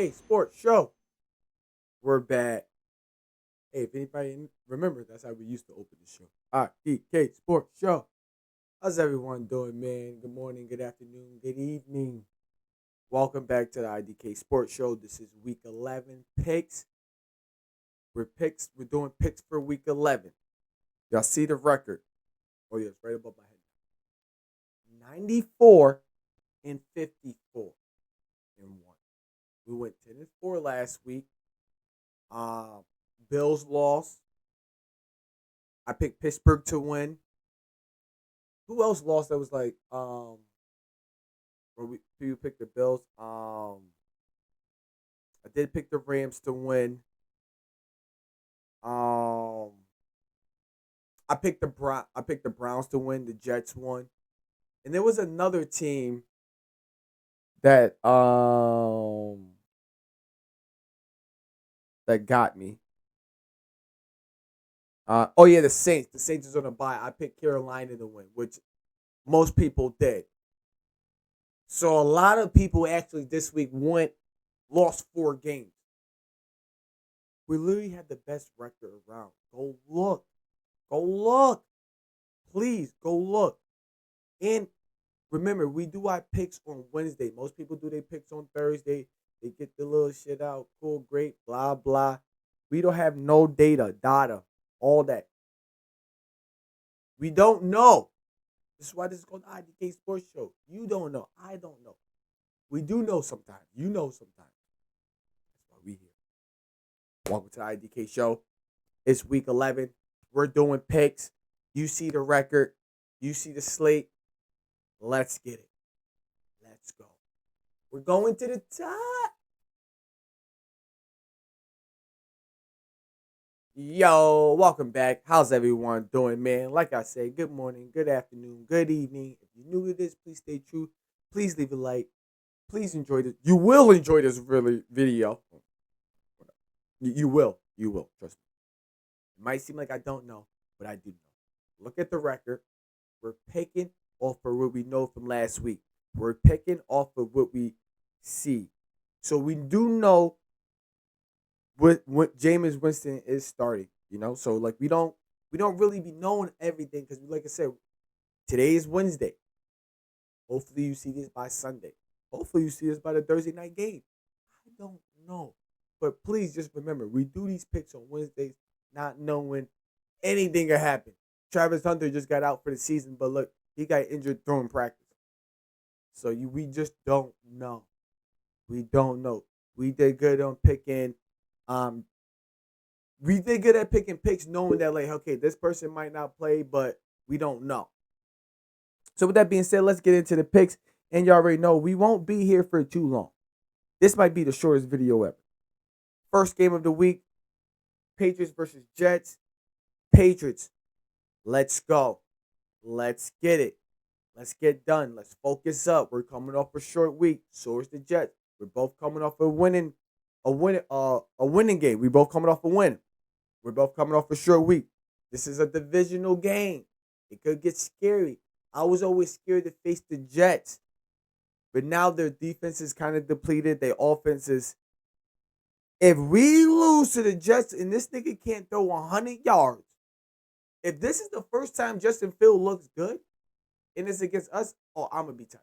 I.D.K Sports Show. We're back. Hey, if anybody remember, that's how we used to open the show. I.D.K Sports Show. How's everyone doing, man? Good morning, good afternoon, good evening. Welcome back to the I.D.K Sports Show. This is week 11 picks. We're doing picks for week 11. Y'all see the record? Oh, yeah, it's right above my head. 94 and 54 and 1. We went 10 and 4 last week. Bills lost. I picked Pittsburgh to win. Who else lost that was like where we picked the Bills? I did pick the Rams to win. I picked the Browns to win, the Jets won. And there was another team that that got me. Oh yeah, the Saints. The Saints is on a bye. I picked Carolina to win, which most people did. So a lot of people actually this week lost 4 games. We literally had the best record around. Go look. Go look. Please go look. And remember, we do our picks on Wednesday. Most people do their picks on Thursday. They get the little shit out. Cool, great, blah, blah. We don't have no data, all that. We don't know. This is why this is called the I.D.K Sports Show. You don't know. I don't know. We do know sometimes. You know sometimes. That's why we here. Welcome to the I.D.K Show. It's week 11. We're doing picks. You see the record. You see the slate. Let's get it. Let's go. We're going to the top. Yo, welcome back. How's everyone doing, man? Like I said, good morning, good afternoon, good evening. If you're new to this, please stay true. Please leave a like. Please enjoy this. You will enjoy this video. You will. You will. Trust me. It might seem like I don't know, but I do know. Look at the record. We're picking off of what we know from last week. We're picking off of what we see. So we do know what Jameis Winston is starting, So like we don't really be knowing everything because like I said, today is Wednesday. Hopefully you see this by Sunday. Hopefully you see this by the Thursday night game. I don't know. But please just remember, we do these picks on Wednesdays not knowing anything could happen. Travis Hunter just got out for the season, but look, he got injured throwing practice. So we just don't know. We don't know. We did good on picking. We did good at picking picks, knowing that like, okay, this person might not play, but we don't know. So with that being said, let's get into the picks. And you already know we won't be here for too long. This might be the shortest video ever. First game of the week, Patriots versus Jets. Patriots, let's go. Let's get it. Let's get done. Let's focus up. We're coming off a short week. So is the Jets. We're both coming off a winning game. We both coming off a win. We're both coming off a short week. This is a divisional game. It could get scary. I was always scared to face the Jets. But now their defense is kind of depleted. Their offense is. If we lose to the Jets and this nigga can't throw 100 yards, if this is the first time Justin Fields looks good and it's against us, I'm going to be tight.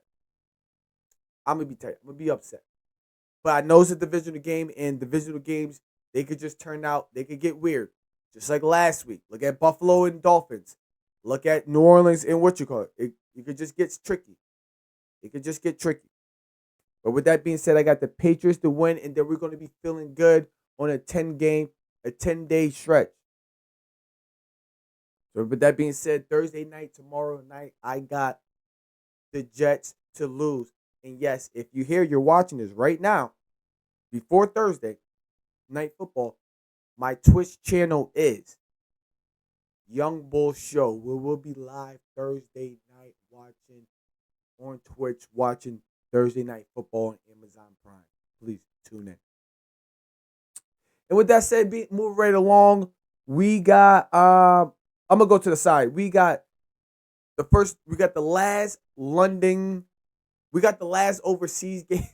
I'm going to be upset. But I know it's a divisional game, and divisional games, they could just turn out, they could get weird. Just like last week. Look at Buffalo and Dolphins. Look at New Orleans and it could just get tricky. It could just get tricky. But with that being said, I got the Patriots to win, and then we're going to be feeling good on a 10-day stretch. So with that being said, Thursday night, tomorrow night, I got the Jets to lose. And yes, if you're watching this right now, before Thursday night football, my Twitch channel is Young Bull Show. We will be live Thursday night on Twitch, watching Thursday night football on Amazon Prime. Please tune in. And with that said, move right along. We got I'm gonna go to the side. We got the last London. We got the last overseas game.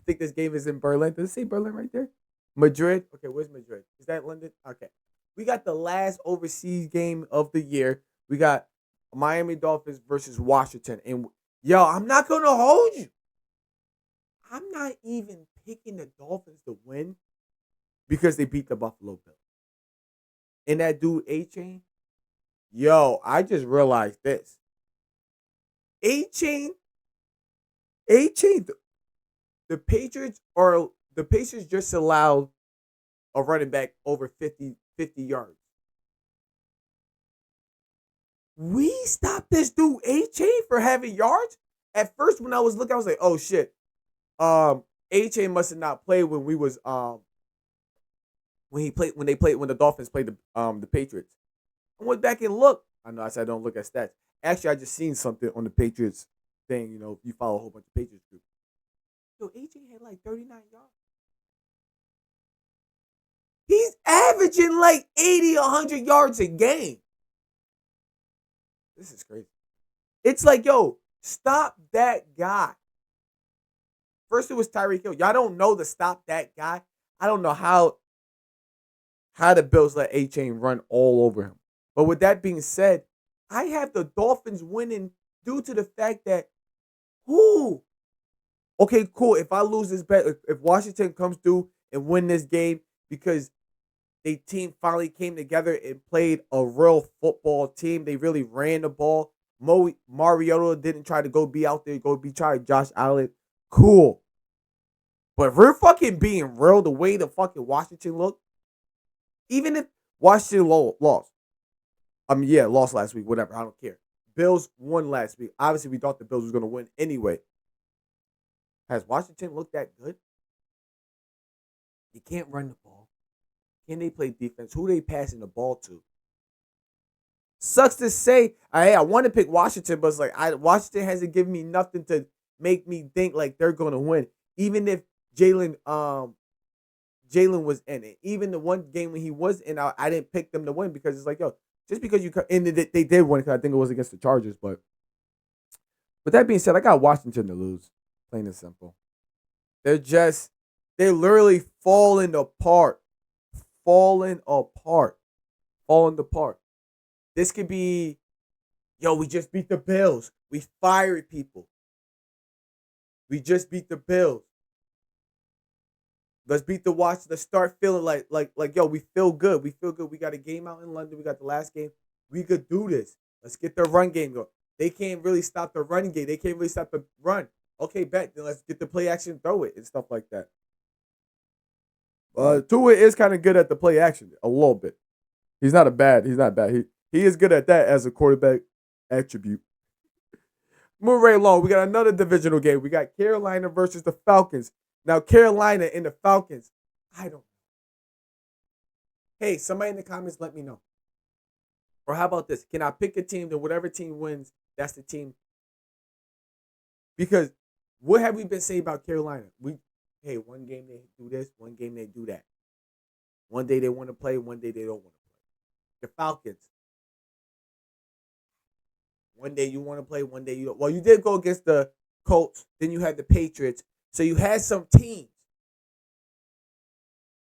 think this game is in Berlin. Does it say Berlin right there? Madrid. Okay, where's Madrid? Is that London? Okay. We got the last overseas game of the year. We got Miami Dolphins versus Washington. And yo, I'm not gonna hold you. I'm not even picking the Dolphins to win because they beat the Buffalo Bills. And that dude A-Chain, yo, I just realized this. A-Chain, A-Chain, the Patriots just allowed a running back over 50 yards. We stopped this dude A-Chain for having yards. At first, when I was looking, I was like, oh shit. A-Chain must have not played when we was when the Dolphins played the Patriots. I went back and looked. I know I said I don't look at stats. Actually, I just seen something on the Patriots thing. You know, you follow a whole bunch of Patriots groups. Yo, A-Chain had like 39 yards. He's averaging like 80, 100 yards a game. This is crazy. It's like, yo, stop that guy. First it was Tyreek Hill. Y'all don't know to stop that guy. I don't know how the Bills let A-Chain run all over him. But with that being said, I have the Dolphins winning due to the fact that okay, cool. If I lose this bet, if Washington comes through and win this game because they team finally came together and played a real football team. They really ran the ball. Mariota didn't try to go be out there, try Josh Allen. Cool. But if we're fucking being real the way the fucking Washington looked, even if Washington lost. Lost last week, whatever. I don't care. Bills won last week. Obviously, we thought the Bills was going to win anyway. Has Washington looked that good? You can't run the ball. Can they play defense? Who they passing the ball to? Sucks to say. I want to pick Washington, but it's like Washington hasn't given me nothing to make me think like they're going to win. Even if Jalen was in it. Even the one game when he was in, I didn't pick them to win because it's like, yo, just because you and they did win because I think it was against the Chargers. But with that being said, I got Washington to lose. Plain and simple. They're literally falling apart. Falling apart. This could be, yo, we just beat the Bills. We fired people. We just beat the Bills. Let's beat the Washington. Let's start feeling like, yo, we feel good. We feel good. We got a game out in London. We got the last game. We could do this. Let's get the run game going. They can't really stop the run game. They can't really stop the run. Okay, bet. Then let's get the play action, throw it, and stuff like that. Tua is kind of good at the play action a little bit. He's not bad. He is good at that as a quarterback attribute. Moving right along, we got another divisional game. We got Carolina versus the Falcons. Now, Carolina and the Falcons, I don't know. Hey, somebody in the comments, let me know. Or how about this? Can I pick a team that whatever team wins, that's the team? Because what have we been saying about Carolina? One game they do this, one game they do that. One day they want to play, one day they don't want to play. The Falcons. One day you want to play, one day you don't. Well, you did go against the Colts, then you had the Patriots. So you had some teams.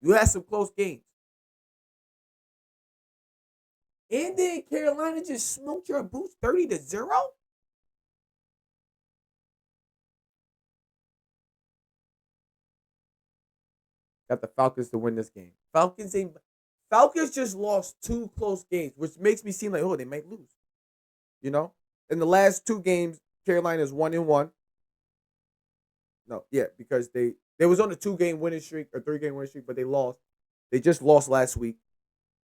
You had some close games. And then Carolina just smoked your boots 30-0? Got the Falcons to win this game. Falcons just lost 2 close games, which makes me seem like, they might lose. You know? In the last 2 games, Carolina's 1-1. No, yeah, because they was on a 2-game winning streak or 3-game winning streak, but they lost. They just lost last week,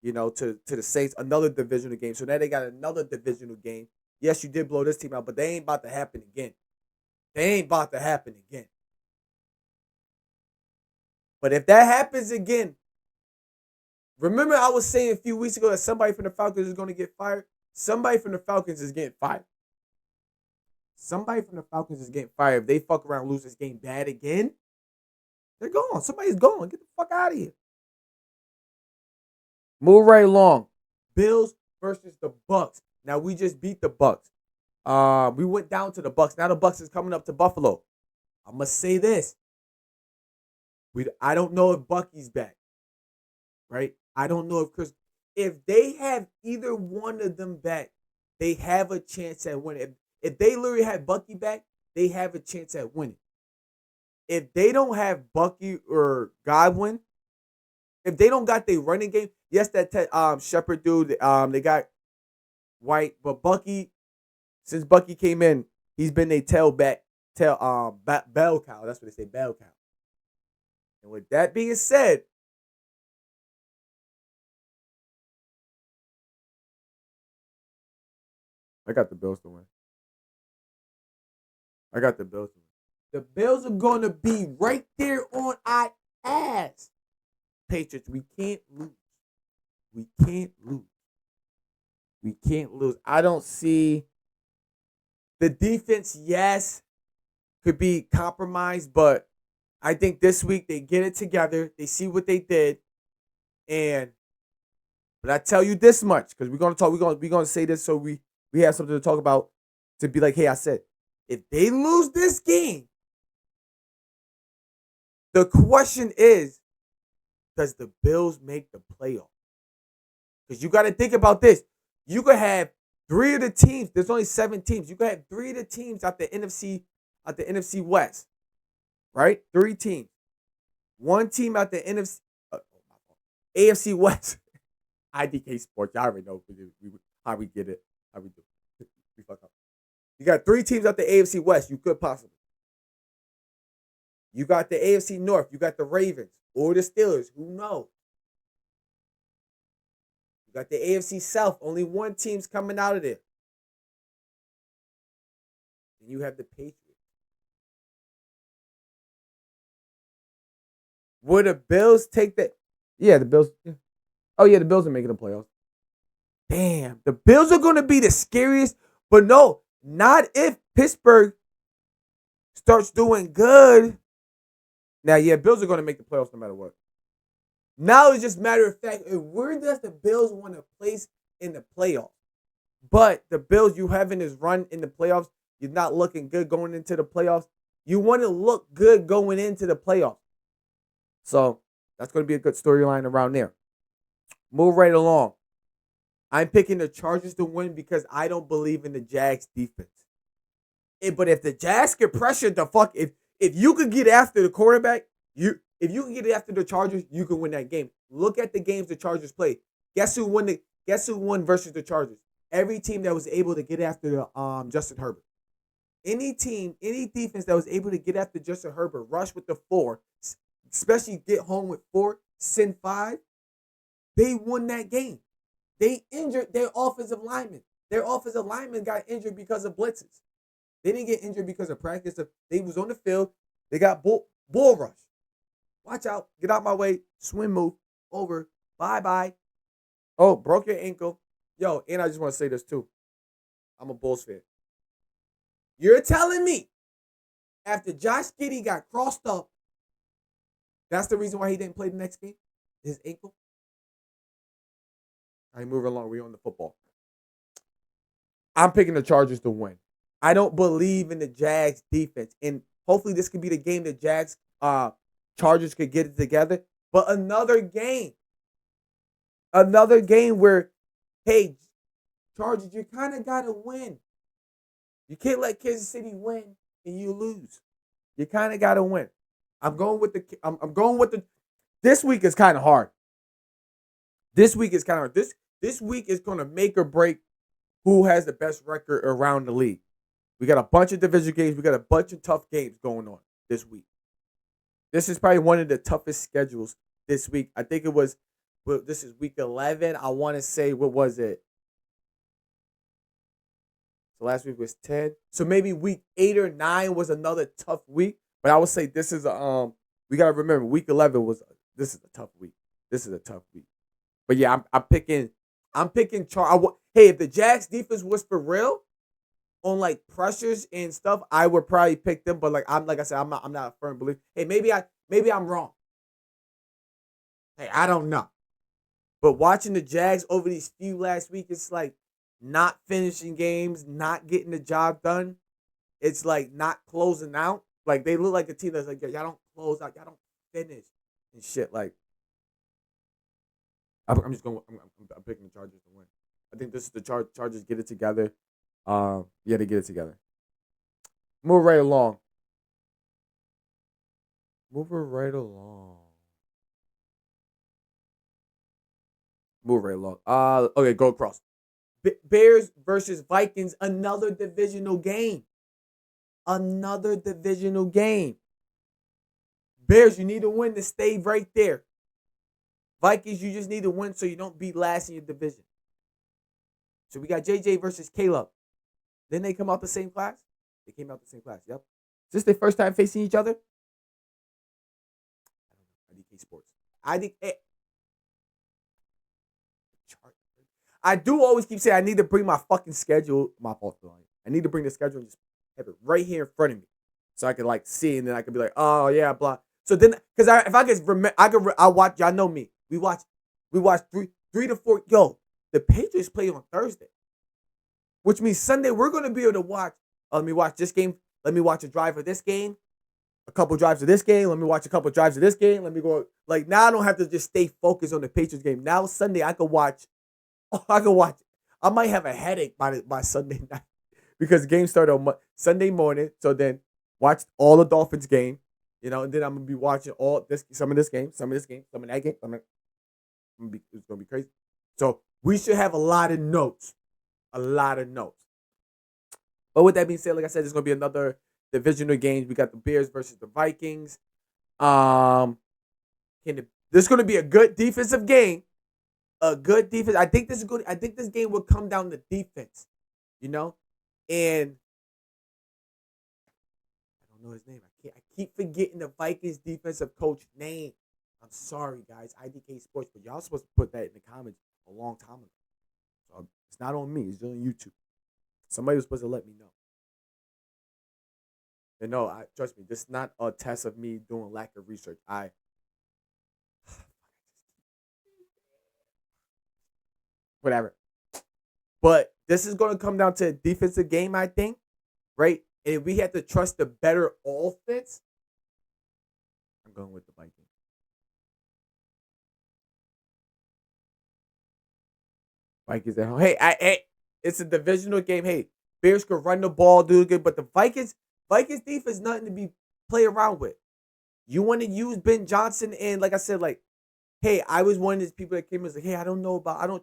to the Saints, another divisional game. So now they got another divisional game. Yes, you did blow this team out, but they ain't about to happen again. But if that happens again, remember I was saying a few weeks ago that somebody from the Falcons is going to get fired? Somebody from the Falcons is getting fired. Somebody from the Falcons is getting fired. If they fuck around and lose this game bad again, they're gone. Somebody's gone. Get the fuck out of here. Move right along. Bills versus the Bucks. Now we just beat the Bucks. We went down to the Bucks. Now the Bucks is coming up to Buffalo. I'm gonna say this. I don't know if Bucky's back, right? I don't know if Chris. If they have either one of them back, they have a chance at winning. If they literally have Bucky back, they have a chance at winning. If they don't have Bucky or Godwin, if they don't got their running game, yes, that Shepard dude, they got White, but Bucky, since Bucky came in, he's been a bell cow. That's what they say, bell cow. And with that being said, I got the Bills to win. I got the Bills to win. The Bills are going to be right there on our ass. Patriots, we can't lose. We can't lose. We can't lose. I don't see the defense, yes, could be compromised, but I think this week they get it together. They see what they did. But I tell you this much, because we're gonna say this so we have something to talk about, to be like, hey, I said, if they lose this game, the question is, does the Bills make the playoff? Because you got to think about this. You could have 3 of the teams. There's only 7 teams. You could have 3 of the teams out the NFC West, right? 3 teams. 1 team out the AFC West. I.D.K Sports. Y'all already know how we get it. How we do it. We fuck up. You got 3 teams out the AFC West. You could possibly. You got the AFC North. You got the Ravens or the Steelers. Who knows? You got the AFC South. Only 1 team's coming out of there. And you have the Patriots. Would the Bills take that? Yeah, the Bills. Yeah. Oh, yeah, the Bills are making the playoffs. Damn, the Bills are going to be the scariest. But no, not if Pittsburgh starts doing good. Now, yeah, Bills are going to make the playoffs no matter what. Now it's just a matter of fact, where does the Bills want to place in the playoffs? But the Bills, you having this run in the playoffs, you're not looking good going into the playoffs. You want to look good going into the playoffs. So that's going to be a good storyline around there. Move right along. I'm picking the Chargers to win because I don't believe in the Jags defense. But if the Jags get pressured the fuck, if you could get after the quarterback, if you can get after the Chargers, you can win that game. Look at the games the Chargers played. Guess who won versus the Chargers? Every team that was able to get after the Justin Herbert. Any team, any defense that was able to get after Justin Herbert, rush with the 4, especially get home with 4, send 5, they won that game. They injured their offensive lineman. Their offensive lineman got injured because of blitzes. They didn't get injured because of practice. They was on the field. They got bull rush. Watch out. Get out my way. Swim move. Over. Bye-bye. Oh, broke your ankle. Yo, and I just want to say this too. I'm a Bulls fan. You're telling me after Josh Giddey got crossed up, that's the reason why he didn't play the next game? His ankle? I move along. We're on the football. I'm picking the Chargers to win. I don't believe in the Jags defense. And hopefully this could be the game the Jags Chargers could get it together. But another game where, hey, Chargers, you kind of got to win. You can't let Kansas City win and you lose. You kind of got to win. I'm going with the this week is kind of hard. This week is kind of hard. This week is going to make or break who has the best record around the league. We got a bunch of division games. We got a bunch of tough games going on this week. This is probably one of the toughest schedules this week. I think this is week 11. I want to say, what was it? So last week was 10. So maybe week 8 or 9 was another tough week. But I would say this is we gotta remember week 11 this is a tough week. This is a tough week. But yeah, I'm picking hey, if the Jags defense was for real on like pressures and stuff, I would probably pick them. But like I said, I'm not a firm believer. Hey, maybe I'm wrong. Hey, I don't know. But watching the Jags over these few last week, it's like not finishing games, not getting the job done. It's like not closing out. Like they look like a team that's like, y'all don't close out, y'all don't finish and shit. Like, I'm just going. I'm picking the Chargers to win. I think this is the Chargers get it together. Yeah, they get it together. Move right along. Move her right along. Move right along. Okay, go across. Bears versus Vikings, another divisional game. Another divisional game. Bears, you need to win to stay right there. Vikings, you just need to win so you don't be last in your division. So we got JJ versus Caleb. Then they come out the same class? They came out the same class, yep. Is this their first time facing each other? I.D.K Sports. I.D.K. I do always keep saying I need to bring my fucking schedule. My fault, I need to bring the schedule and just have it right here in front of me, so I can like see, and then I can be like, oh yeah, blah. So then, because if I can remember, I watch. Y'all know me. We watch three to four. Yo, the Patriots play on Thursday, which means Sunday we're gonna be able to watch. Let me watch this game. Let me watch a drive of this game. A couple drives of this game. Let me watch a couple drives of this game. Let me go. Like now, I don't have to just stay focused on the Patriots game. Now Sunday, I can watch. Oh, I can watch. I might have a headache by Sunday night because games start on Sunday morning. So then watch all the Dolphins game, and then I'm gonna be watching some of this game, some of that game. It's gonna be crazy. So we should have a lot of notes. But with that being said, like I said, there's gonna be another divisional games. We got the Bears versus the Vikings. This is gonna be a good defensive game. A good defense. I think this is good. I think this game will come down to defense, and I don't know his name. I keep forgetting the Vikings defensive coach name. I'm sorry, guys. I.D.K Sports, but y'all supposed to put that in the comments a long time ago. So it's not on me. It's on YouTube. Somebody was supposed to let me know. And no, trust me. This is not a test of me doing lack of research. Whatever. But this is going to come down to a defensive game, I think, right? And if we have to trust the better offense, I'm going with the Vikings. Vikings at home. Hey, it's a divisional game. Hey, Bears could run the ball, do good, but the Vikings defense nothing to be play around with. You want to use Ben Johnson, and like I said, like, hey, I was one of these people that came and was like, hey, I don't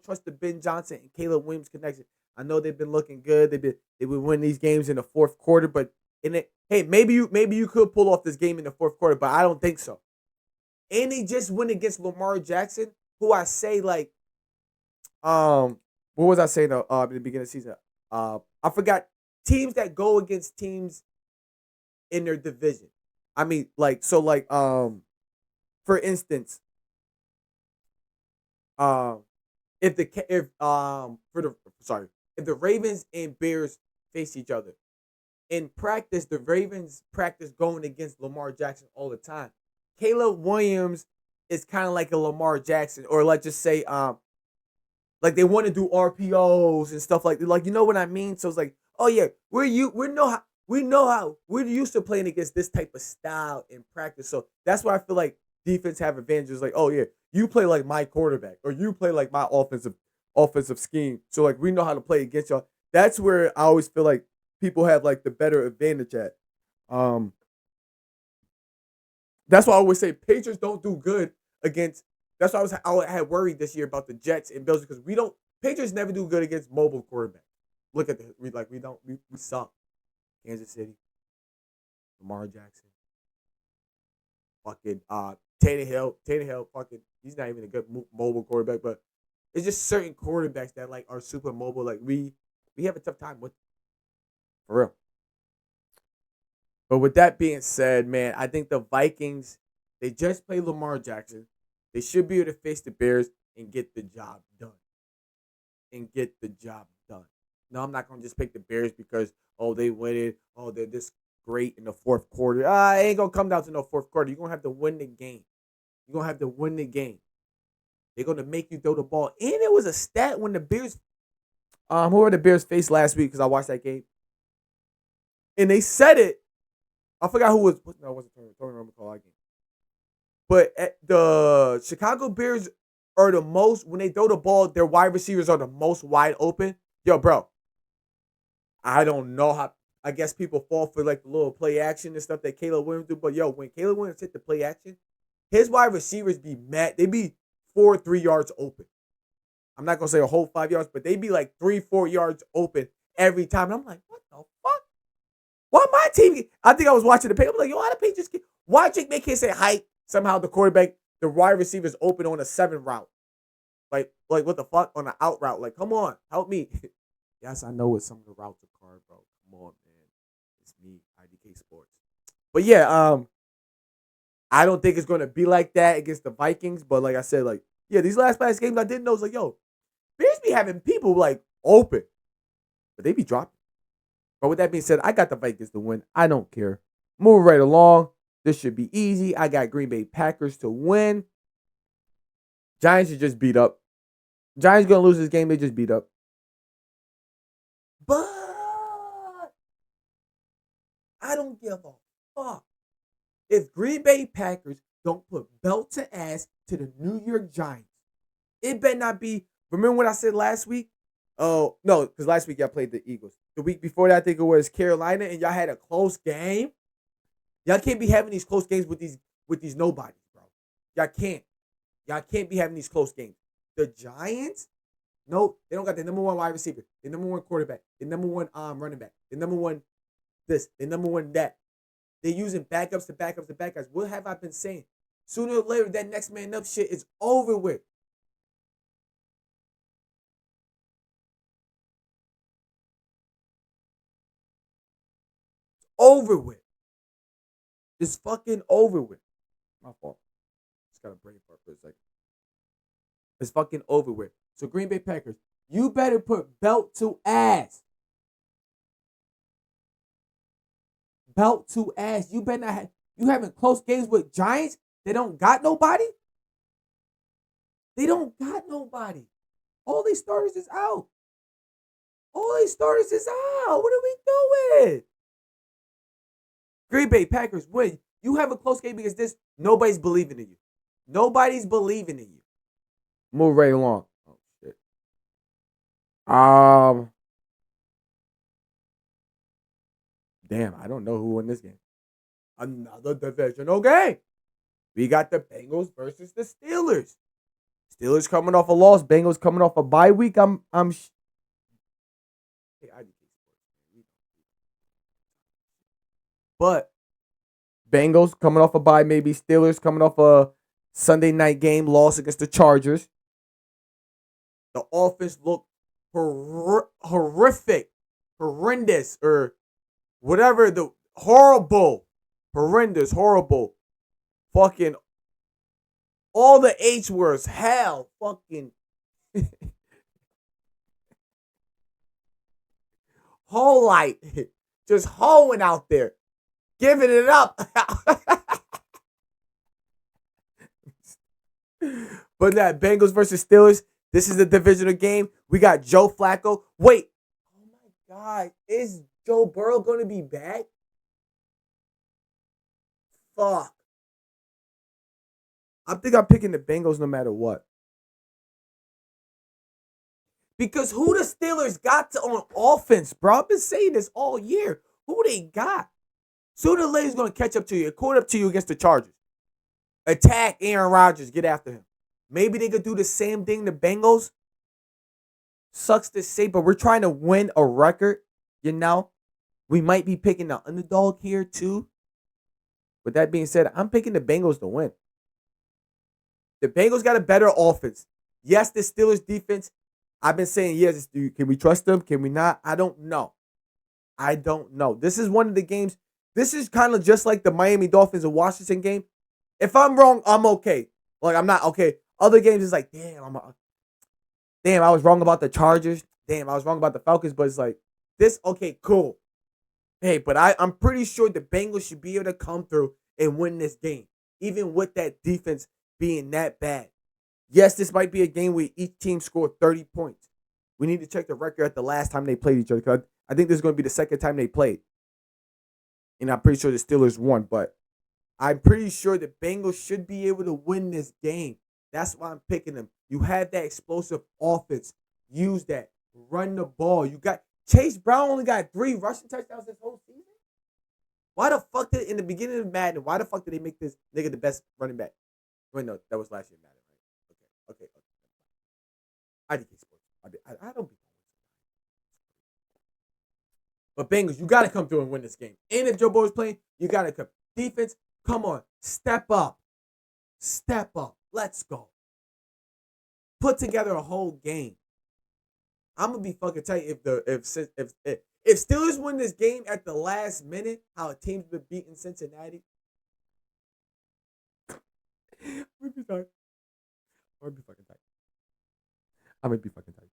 trust the Ben Johnson and Caleb Williams connection. I know they've been looking good. They've been winning these games in the fourth quarter, but maybe you could pull off this game in the fourth quarter, but I don't think so. And they just went against Lamar Jackson, who I say like, what was I saying in the beginning of the season? I forgot teams that go against teams in their division. I mean, for instance, if the Ravens and Bears face each other in practice, the Ravens practice going against Lamar Jackson all the time. Caleb Williams is kind of like a Lamar Jackson, or let's just say, like they want to do RPOs and stuff like that. Like, you know what I mean? So it's like, oh yeah, we're used to playing against this type of style in practice. So that's why I feel like defense have advantages. Like, oh yeah, you play like my quarterback, or you play like my offensive scheme. So like we know how to play against y'all. That's where I always feel like people have like the better advantage at. That's why I always say Patriots don't do good against. That's why I had worried this year about the Jets and Bills, because Patriots never do good against mobile quarterbacks. Look at we suck. Kansas City, Lamar Jackson, fucking Tannehill, fucking he's not even a good mobile quarterback, but it's just certain quarterbacks that like are super mobile. Like we have a tough time with, for real. But with that being said, man, I think the Vikings, they just played Lamar Jackson. They should be able to face the Bears and get the job done. No, I'm not going to just pick the Bears because, they win it. Oh, they're this great in the fourth quarter. It ain't going to come down to no fourth quarter. You're going to have to win the game. They're going to make you throw the ball. And it was a stat when the Bears, who were the Bears faced last week, because I watched that game. And they said it. I forgot who was. No, it wasn't Tony Romo called that game. But the Chicago Bears are the most, when they throw the ball, their wide receivers are the most wide open. Yo, bro, I don't know how. I guess people fall for like the little play action and stuff that Caleb Williams do. But yo, when Caleb Williams hit the play action, his wide receivers be mad. They be 4 or 3 yards open. I'm not gonna say a whole 5 yards, but they be like 3 or 4 yards open every time. And I'm like, what the fuck? Why my team? I think I was watching the page. I'm like, yo, how the Patriots get? Why Jake May can't say height? Somehow the quarterback, the wide receiver's open on a 7 route. Like what the fuck on an out route? Like, come on, help me. Yes, I know what some of the routes are called, bro. Come on, man. It's me, I.D.K Sports. But yeah, I don't think it's gonna be like that against the Vikings. But like I said, like, yeah, these last past games I didn't know. It's like, yo, Bears be having people like open, but they be dropping. But with that being said, I got the Vikings to win. I don't care. Moving right along. This should be easy. I got Green Bay Packers to win. Giants are just beat up. Giants gonna lose this game. They just beat up. But I don't give a fuck if Green Bay Packers don't put belt to ass to the New York Giants. It better not be. Remember what I said last week? Oh, no, because last week y'all played the Eagles. The week before that, I think it was Carolina, and y'all had a close game. Y'all can't be having these close games with these nobodies, bro. Y'all can't. Y'all can't be having these close games. The Giants, no, they don't got the number one wide receiver, the number one quarterback, the number one running back, the number one this, the number one that. They're using backups to backups to backups. What have I been saying? Sooner or later, that next man up shit is over with. Over with. It's fucking over with. My fault. Just got a brain fart for a second. It's fucking over with. So Green Bay Packers, you better put belt to ass. Belt to ass. You better not have. You having close games with Giants? They don't got nobody. They don't got nobody. All these starters is out. All these starters is out. What are we doing? Green Bay Packers win. You have a close game because this nobody's believing in you. Nobody's believing in you. Move right along. Oh shit. Damn, I don't know who won this game. Another divisional game. We got the Bengals versus the Steelers. Steelers coming off a loss. Bengals coming off a bye week. But Bengals coming off a bye, maybe Steelers coming off a Sunday night game loss against the Chargers. The offense looked horrific, horrendous, or whatever. The horrible, horrendous, horrible, fucking all the H words. Hell, fucking whole light, just hoeing out there, giving it up. But that Bengals versus Steelers, this is a divisional game. We got Joe Flacco. Wait. Oh my God. Is Joe Burrow going to be back? Fuck. I think I'm picking the Bengals no matter what. Because who the Steelers got on offense, bro? I've been saying this all year. Who they got? Sooner or later, he's going to catch up to you. Caught up to you against the Chargers. Attack Aaron Rodgers. Get after him. Maybe they could do the same thing to Bengals. Sucks to say, but we're trying to win a record, you know? We might be picking the underdog here, too. With that being said, I'm picking the Bengals to win. The Bengals got a better offense. Yes, the Steelers defense, I've been saying, yes, can we trust them? Can we not? I don't know. This is one of the games. This is kind of just like the Miami Dolphins and Washington game. If I'm wrong, I'm okay. Like, I'm not okay. Other games is like, damn, I was wrong about the Chargers. Damn, I was wrong about the Falcons. But it's like, this, okay, cool. Hey, but I'm pretty sure the Bengals should be able to come through and win this game, even with that defense being that bad. Yes, this might be a game where each team scored 30 points. We need to check the record at the last time they played each other, because I think this is going to be the second time they played. And I'm pretty sure the Steelers won, but I'm pretty sure the Bengals should be able to win this game. That's why I'm picking them. You have that explosive offense. Use that. Run the ball. You got Chase Brown only got 3 rushing touchdowns this whole season. Why the fuck did in the beginning of Madden? Why the fuck did they make this nigga the best running back? Wait, no, that was last year Madden, right? Okay. I.D.K. Sports. I don't be. But Bengals, you got to come through and win this game. And if Joe Burrow's playing, you got to come. Defense, come on, step up. Step up. Let's go. Put together a whole game. I'm gonna be fucking tight if Steelers win this game at the last minute, how a team's been beating Cincinnati. I'm gonna be tight. I'm gonna be fucking tight. I'm gonna be fucking tight.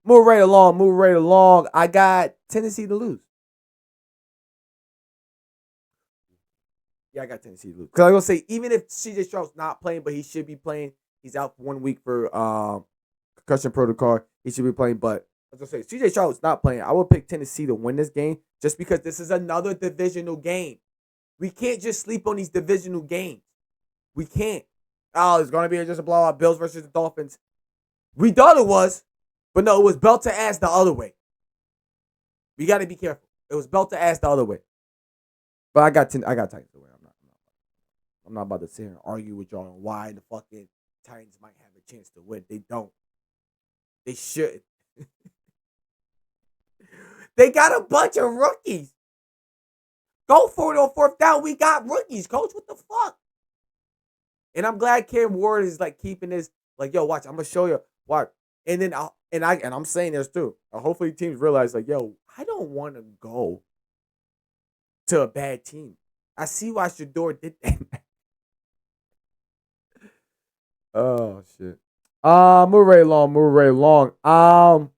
Move right along. I got Tennessee to lose. Yeah, I got Tennessee to lose. Because I'm gonna say, even if CJ Stroud's not playing, but he should be playing, he's out for 1 week for concussion protocol. He should be playing, but as I say, CJ Stroud's not playing. I will pick Tennessee to win this game just because this is another divisional game. We can't just sleep on these divisional games. We can't. Oh, it's gonna be just a blowout. Bills versus the Dolphins. We thought it was, but no, it was belt to ass the other way. We got to be careful. It was belt to ass the other way. But I got Titans to win. I'm not about to sit here and argue with y'all on why the fucking Titans might have a chance to win. They don't. They should. They got a bunch of rookies. Go for it on 4th down. We got rookies, coach. What the fuck? And I'm glad Cam Ward is like keeping this. Like, yo, watch. I'm gonna show you. Watch. And then I'm saying this too. Hopefully teams realize, like, yo, I don't want to go to a bad team. I see why Shador did that. Oh shit. Move right along. Damn.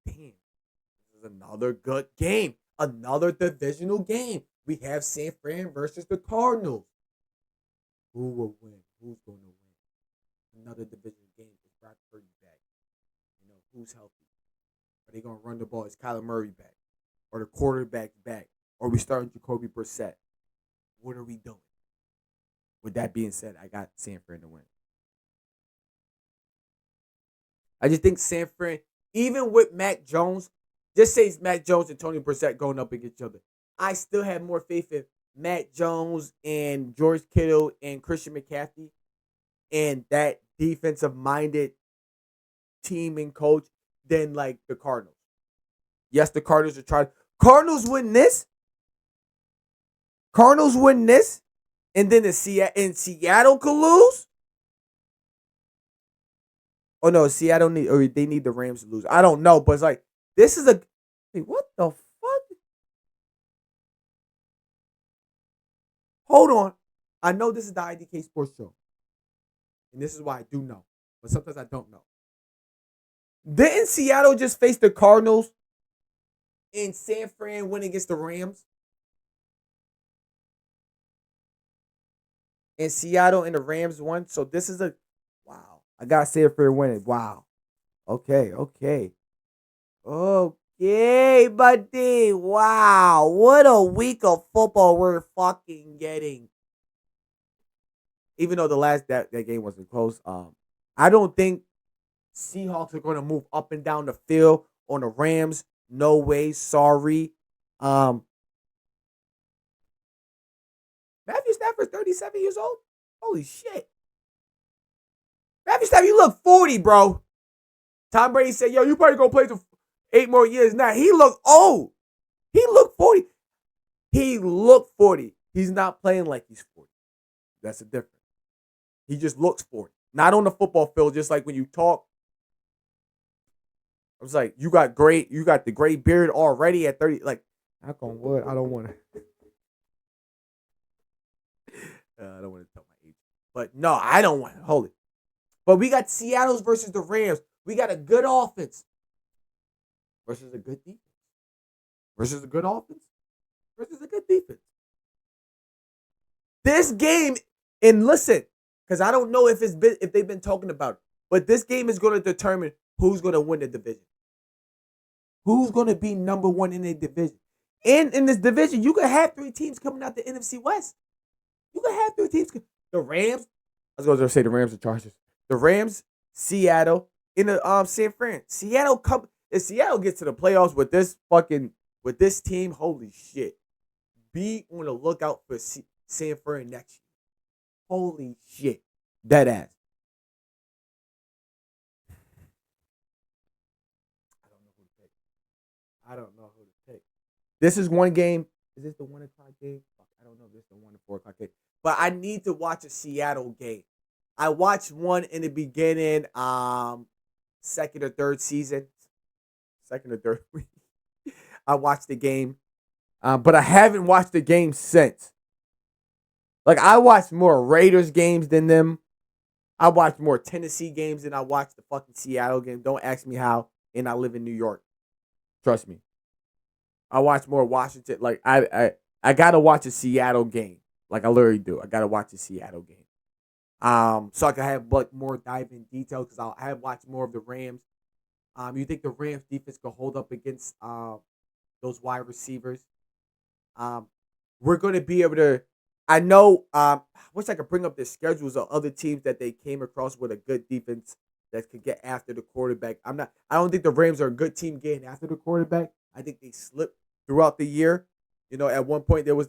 This is another good game. Another divisional game. We have San Fran versus the Cardinals. Who will win? Who's going to win? Another divisional game. Is Brock Purdy back? You know, who's healthy? Are they going to run the ball? Is Kyler Murray back? Or the quarterback back? Or are we starting Jacoby Brissett? What are we doing? With that being said, I got San Fran to win. I just think San Fran, even with Mac Jones, just say it's Mac Jones and Tony Brissett going up against each other. I still have more faith in Mac Jones and George Kittle and Christian McCaffrey and that defensive-minded team and coach than like the Cardinals. Yes, the Cardinals are trying. Cardinals win this. And then Seattle could lose. Oh no, Seattle they need the Rams to lose. I don't know, but it's like this is what the fuck? Hold on. I know this is the I.D.K. Sports Show. And this is why I do know. But sometimes I don't know. Didn't Seattle just face the Cardinals and San Fran win against the Rams? And Seattle and the Rams won. So this is wow. I got San Fran winning. Wow. Okay. Okay, buddy. Wow. What a week of football we're fucking getting. Even though the last that game wasn't close. I don't think Seahawks are going to move up and down the field on the Rams. No way. Sorry. Matthew Stafford's 37 years old? Holy shit. Matthew Stafford, you look 40, bro. Tom Brady said, yo, you probably going to play for 8 more years. Now, he looked old. He looked 40. He looked 40. He's not playing like he's 40. That's the difference. He just looks 40. Not on the football field, just like when you talk. I was like, you got the gray beard already at 30. Like, knock on wood, I don't want to. I don't want to tell my age. But no, I don't want to. Hold it. But we got Seattle's versus the Rams. We got a good offense versus a good defense. Versus a good offense versus a good defense. This game, and listen, because I don't know if they've been talking about it, but this game is going to determine who's going to win the division. Who's going to be number one in a division? And in this division, you could have 3 teams coming out the NFC West. You could have 3 teams. The Rams. I was going to say the Rams and Chargers. The Rams, Seattle, in the San Fran. Seattle come. If Seattle gets to the playoffs with this team, holy shit. Be on the lookout for San Fran next year. Holy shit. Dead ass. I don't know who to pick. This is one game. Is this the 1 o'clock game? Fuck, I don't know if this is the 1 to 4 o'clock game. But I need to watch a Seattle game. I watched one in the beginning, second or third season. Second or third week. I watched the game. But I haven't watched the game since. Like, I watched more Raiders games than them. I watched more Tennessee games than I watched the fucking Seattle game. Don't ask me how. And I live in New York. Trust me. I watch more Washington. Like, I gotta watch a Seattle game. Like, I literally do. I gotta watch a Seattle game. So I can have like more dive in detail because I have watched more of the Rams. You think the Rams defense could hold up against those wide receivers? We're gonna be able to. I know. I wish I could bring up the schedules of other teams that they came across with a good defense that could get after the quarterback. I don't think the Rams are a good team getting after the quarterback. I think they slipped throughout the year. You know, at one point there was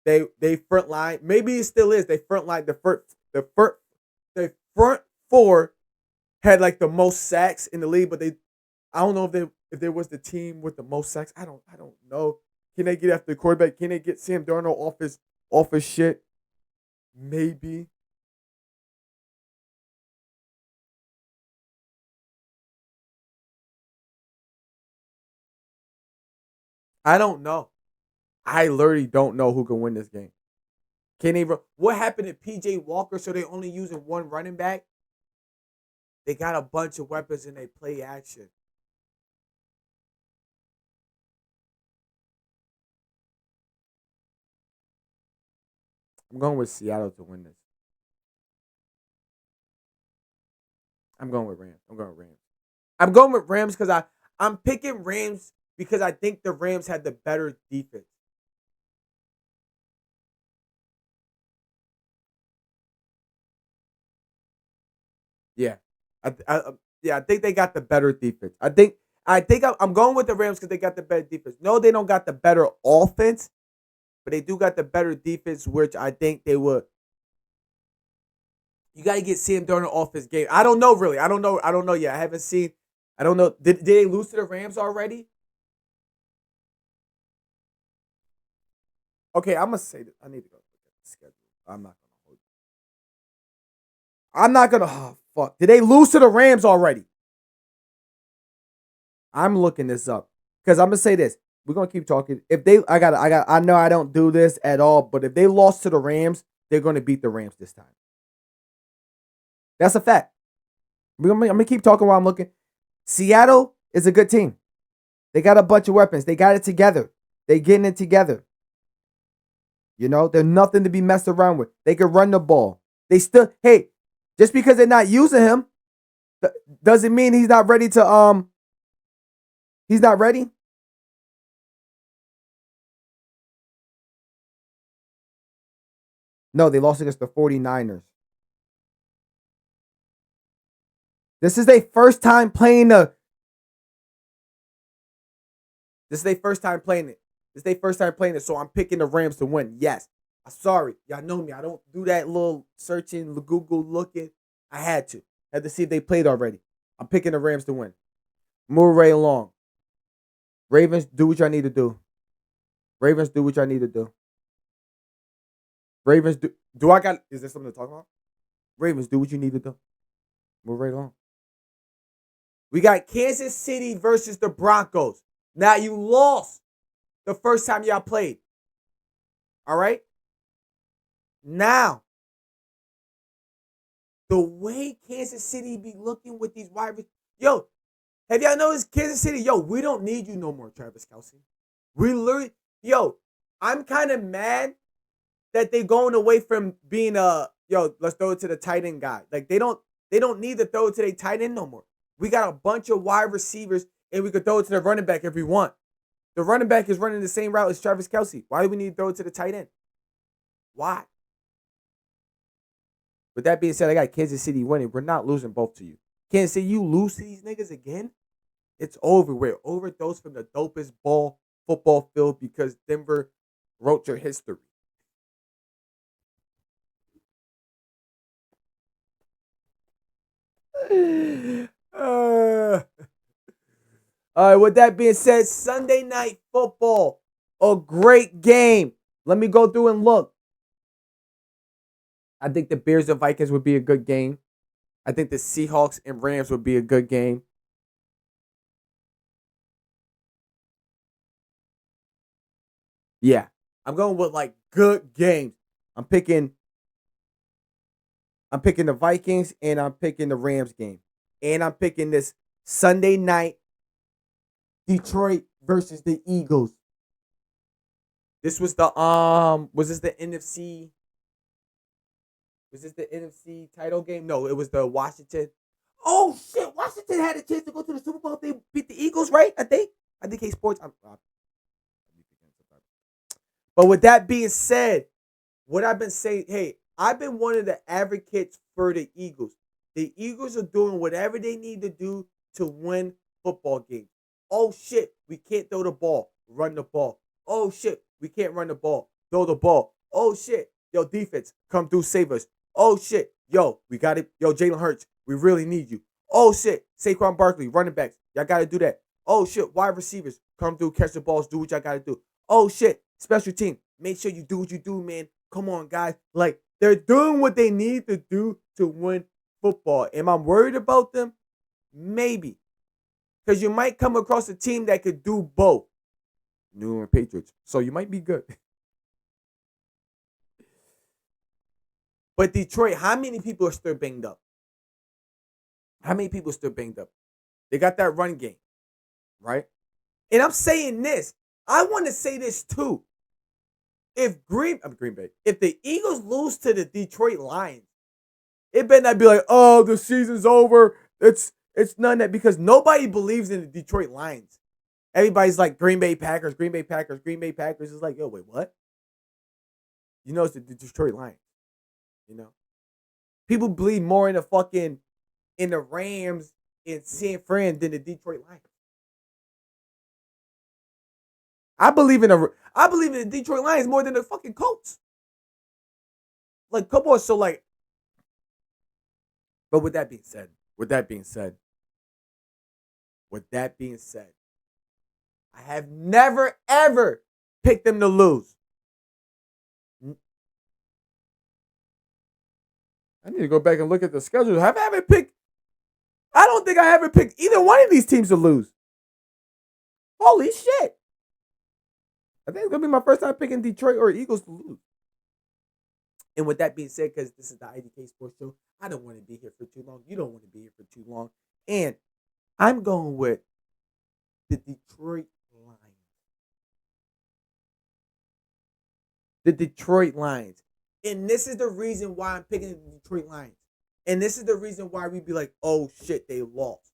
they front line. Maybe it still is. They front line the front four had like the most sacks in the league, but I don't know if there was the team with the most sacks. I don't know. Can they get after the quarterback? Can they get Sam Darnold off his shit? Maybe. I don't know. I literally don't know who can win this game. Can they? What happened to PJ Walker? So they only using one running back. They got a bunch of weapons and they play action. I'm going with Seattle to win this. I'm going with Rams. I'm going with Rams because I'm picking Rams because I think the Rams had the better defense. Yeah, yeah, I think they got the better defense. I think I'm going with the Rams because they got the better defense. No, they don't got the better offense, but they do got the better defense, which I think they would. You got to get Sam Darnold off his game. I don't know really. I don't know yet. I haven't seen. I don't know. Did they lose to the Rams already? Okay, I'm gonna say this. I need to go look at the schedule. I'm not gonna hold. I'm not gonna. Oh, fuck. Did they lose to the Rams already? I'm looking this up because I'm gonna say this. We're gonna keep talking. If they, I know I don't do this at all, but if they lost to the Rams, they're gonna beat the Rams this time. That's a fact. I'm gonna keep talking while I'm looking. Seattle is a good team. They got a bunch of weapons. They got it together. They getting it together. You know, they're nothing to be messed around with. They can run the ball. They still, hey, just because they're not using him, doesn't mean he's not ready to he's not ready. No, they lost against the 49ers. This is their first time playing the This is their first time playing it. This is their first time playing it, so I'm picking the Rams to win. Yes. I'm sorry. Y'all know me. I don't do that little searching, Google looking. I had to. Had to see if they played already. I'm picking the Rams to win. Move right along. Ravens, do what y'all need to do. Ravens, do what y'all need to do. Ravens, do I got, is there something to talk about? Ravens, do what you need to do. Move right along. We got Kansas City versus the Broncos. Now you lost the first time y'all played. All right? Now, the way Kansas City be looking with these wide receivers. Yo, have y'all noticed Kansas City? Yo, we don't need you no more, Travis Kelce. We literally, yo, I'm kind of mad that they going away from being let's throw it to the tight end guy. Like they don't need to throw it to their tight end no more. We got a bunch of wide receivers And we could throw it to the running back if we want. The running back is running the same route as Travis Kelce. Why do we need to throw it to the tight end? Why? With that being said, I got Kansas City winning. We're not losing both to you. Kansas City, you lose to these niggas again? It's over. We're overdosed from the dopest football field because Denver wrote your history. All right, with that being said, Sunday Night Football, a great game. Let me go through and look. I think the Bears and Vikings would be a good game. I think the Seahawks and Rams would be a good game. Yeah, I'm going with like good games. I'm picking the Vikings and I'm picking the Rams game. And I'm picking this Sunday night Detroit versus the Eagles. This was the was this the NFC? Was this the NFC title game? No, it was the Washington. Oh shit! Washington had a chance to go to the Super Bowl if they beat the Eagles, right? I think. I.D.K Sports. But with that being said, what I've been saying, hey, I've been one of the advocates for the Eagles. The Eagles are doing whatever they need to do to win football games. Oh shit, we can't throw the ball. Run the ball. Oh shit, we can't run the ball. Throw the ball. Oh shit, yo, defense, come through, save us. Oh shit, yo, we got it. Yo, Jalen Hurts, we really need you. Oh shit, Saquon Barkley, running backs, y'all got to do that. Oh shit, wide receivers, come through, catch the balls, do what y'all got to do. Oh shit, special team, make sure you do what you do, man. Come on, guys. Like, they're doing what they need to do to win football. Am I worried about them? Maybe. Because you might come across a team that could do both. New England Patriots. So you might be good. But Detroit, how many people are still banged up? How many people are still banged up? They got that run game, right? And I'm saying this. I want to say this too. If Green Bay, if the Eagles lose to the Detroit Lions, it better not be like, oh, the season's over. It's none of that, because nobody believes in the Detroit Lions. Everybody's like Green Bay Packers, Green Bay Packers, Green Bay Packers. It's like, yo, wait, what? You know, it's the Detroit Lions. You know, people believe more in the Rams in San Fran than the Detroit Lions. I believe in the Detroit Lions more than the fucking Colts. Like, come on, so like. But with that being said, I have never ever picked them to lose. I need to go back and look at the schedule. I don't think I ever picked either one of these teams to lose. Holy shit. I think it's going to be my first time picking Detroit or Eagles to lose. And with that being said, because this is the I.D.K Sports Show, I don't want to be here for too long. You don't want to be here for too long. And I'm going with the Detroit Lions. The Detroit Lions. And this is the reason why I'm picking the Detroit Lions. And this is the reason why we'd be like, oh shit, they lost.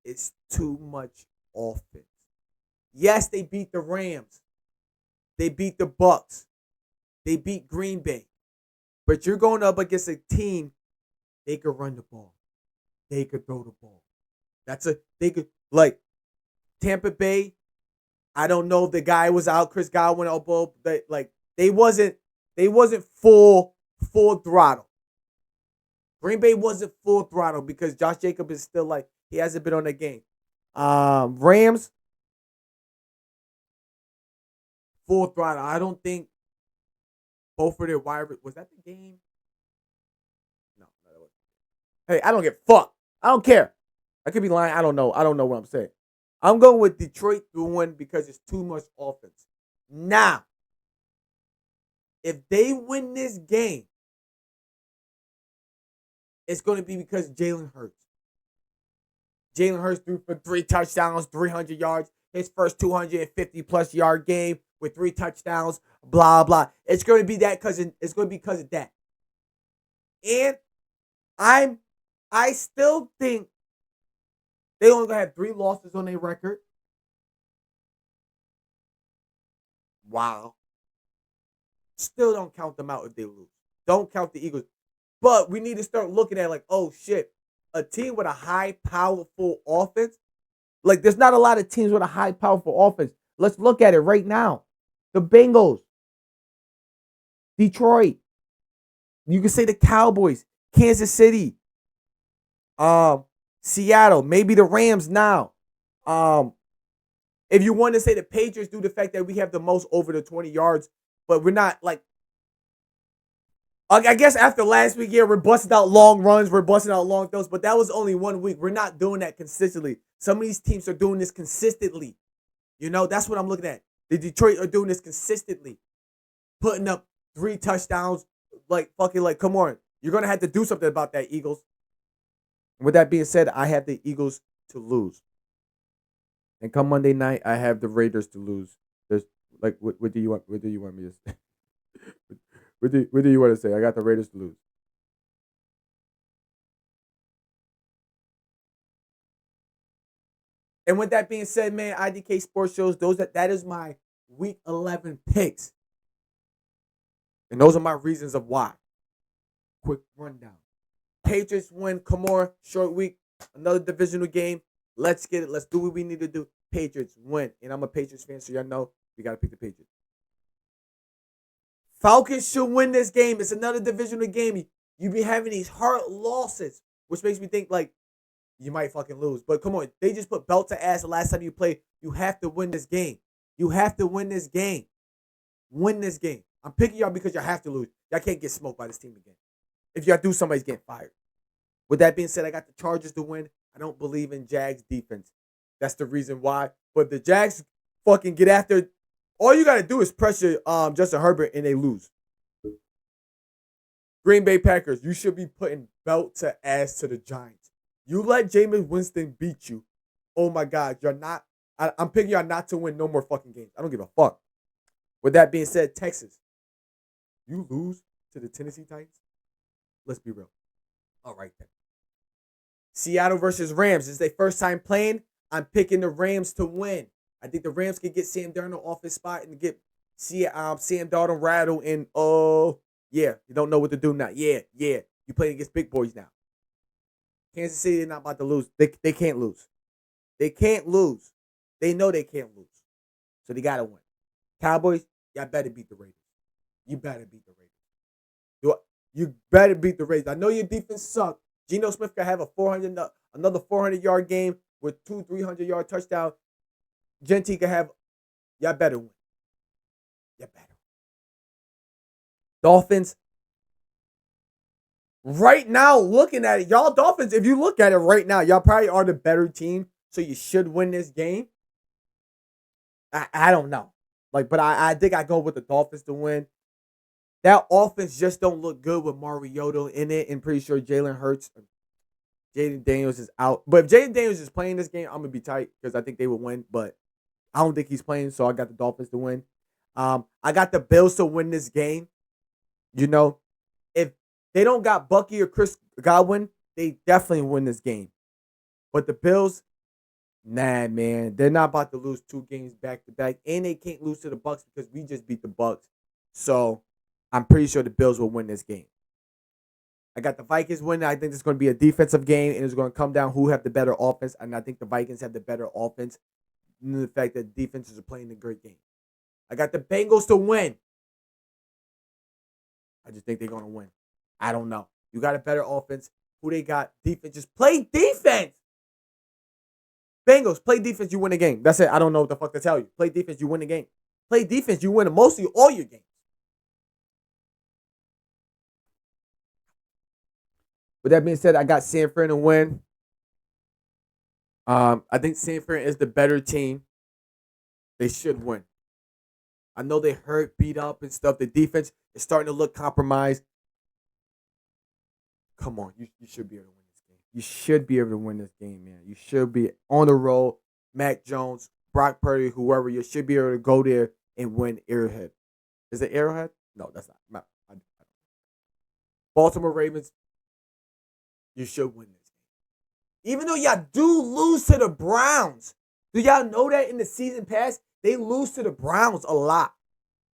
It's too much offense. Yes, they beat the Rams. They beat the Bucks. They beat Green Bay. But you're going up against a team, they could run the ball. They could throw the ball. They could, like, Tampa Bay, I don't know if the guy was out, Chris Godwin elbow, they wasn't full throttle. Green Bay wasn't full throttle because Josh Jacobs is still like, he hasn't been on the game. Rams, full throttle. I don't think both of their wide, was that the game? No, that wasn't. Hey, I don't give a fuck. I don't care. I could be lying. I don't know. I don't know what I'm saying. I'm going with Detroit to win because it's too much offense. Now, if they win this game, it's going to be because Jalen Hurts. Jalen Hurts threw for 3 touchdowns, 300 yards. His first 250-plus yard game with 3 touchdowns, blah, blah. It's going to be that because of that. And I still think They only gonna have 3 losses on their record. Wow. Still don't count them out if they lose. Don't count the Eagles. But we need to start looking at like, oh shit, a team with a high, powerful offense. Like, there's not a lot of teams with a high, powerful offense. Let's look at it right now. The Bengals, Detroit. You can say the Cowboys, Kansas City, Seattle, maybe the Rams now. If you want to say the Patriots, due to the fact that we have the most over the 20 yards, but we're not like. I guess after last week, yeah, we're busting out long runs, we're busting out long throws, but that was only 1 week. We're not doing that consistently. Some of these teams are doing this consistently. That's what I'm looking at. The Detroit are doing this consistently, putting up 3 touchdowns. Like, fucking, like, come on. You're going to have to do something about that, Eagles. With that being said, I have the Eagles to lose. And come Monday night, I have the Raiders to lose. There's like, what do you want? What do you want me to say? what do you want to say? I got the Raiders to lose. And with that being said, man, I.D.K Sports shows that is my Week 11 picks, and those are my reasons of why. Quick rundown: Patriots win. Come on, short week, another divisional game. Let's get it. Let's do what we need to do. Patriots win, and I'm a Patriots fan, so y'all know we gotta pick the Patriots. Falcons should win this game. It's another divisional game. You be having these hard losses, which makes me think like you might fucking lose. But come on, they just put belt to ass the last time you played. You have to win this game. You have to win this game. Win this game. I'm picking y'all because y'all have to lose. Y'all can't get smoked by this team again. If y'all do, somebody's getting fired. With that being said, I got the Chargers to win. I don't believe in Jags defense. That's the reason why. But the Jags fucking get after. All you got to do is pressure Justin Herbert and they lose. Green Bay Packers, you should be putting belt to ass to the Giants. You let Jameis Winston beat you. Oh my God, you're not. I'm picking y'all not to win no more fucking games. I don't give a fuck. With that being said, Texas, you lose to the Tennessee Titans. Let's be real. All right then. Seattle versus Rams. This is their first time playing. I'm picking the Rams to win. I think the Rams can get Sam Darnold off his spot and get Sam Darnold rattled. And yeah, you don't know what to do now. Yeah. You playing against big boys now. Kansas City, they're not about to lose. They can't lose. They can't lose. They know they can't lose. So they got to win. Cowboys, y'all better beat the Raiders. You better beat the Raiders. You better beat the Raiders. I know your defense sucks. Geno Smith can have another 400-yard game with 300-yard touchdown. Gentry can have. Y'all better win. Y'all better. Dolphins. Right now, looking at it, y'all Dolphins, if you look at it right now, y'all probably are the better team, so you should win this game. I don't know. But I think I go with the Dolphins to win. That offense just don't look good with Mariota in it, and pretty sure Jalen Hurts, Jaden Daniels is out. But if Jaden Daniels is playing this game, I'm going to be tight because I think they will win, but I don't think he's playing, so I got the Dolphins to win. I got the Bills to win this game. If they don't got Bucky or Chris Godwin, they definitely win this game. But the Bills, nah, man, they're not about to lose 2 games back to back, and they can't lose to the Bucs because we just beat the Bucs. So I'm pretty sure the Bills will win this game. I got the Vikings winning. I think it's going to be a defensive game, and it's going to come down who have the better offense, and I think the Vikings have the better offense than the fact that defenses are playing a great game. I got the Bengals to win. I just think they're going to win. I don't know. You got a better offense. Who they got? Defense. Just play defense. Bengals, play defense, you win the game. That's it. I don't know what the fuck to tell you. Play defense, you win the game. Play defense, you win mostly all your games. With that being said, I got San Fran to win. I think San Fran is the better team. They should win. I know they hurt, beat up, and stuff. The defense is starting to look compromised. Come on, you should be able to win this game. You should be able to win this game, man. You should be on the road. Mac Jones, Brock Purdy, whoever, you should be able to go there and win Arrowhead. Is it Arrowhead? No, that's not. Baltimore Ravens, you should win this game. Even though y'all do lose to the Browns. Do y'all know that in the season past, they lose to the Browns a lot?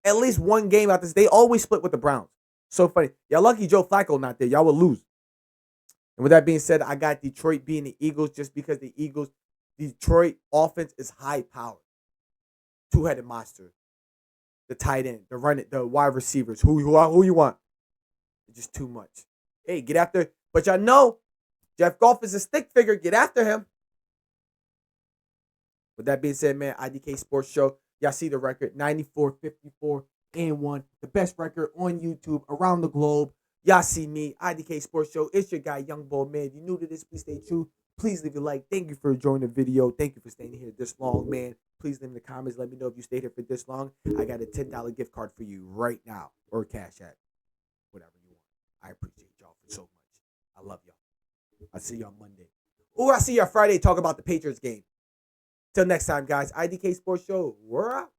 At least one game out this. They always split with the Browns. So funny. Y'all lucky Joe Flacco not there. Y'all will lose. And with that being said, I got Detroit beating the Eagles just because the Detroit offense is high powered. Two-headed monster. The tight end, the wide receivers. Who you want? It's just too much. Hey, get after. But y'all know, Jeff Goff is a stick figure. Get after him. With that being said, man, I.D.K Sports Show. Y'all see the record, 94-54-1. The best record on YouTube around the globe. Y'all see me, I.D.K Sports Show. It's your guy, Young Bull, man. If you're new to this, please stay true. Please leave a like. Thank you for enjoying the video. Thank you for staying here this long, man. Please leave in the comments. Let me know if you stayed here for this long. I got a $10 gift card for you right now. Or Cash App. Whatever you want. I appreciate y'all so much. I love y'all. I'll see y'all Monday. Or I'll see y'all Friday talk about the Patriots game. Till next time, guys. I.D.K Sports Show. We're out.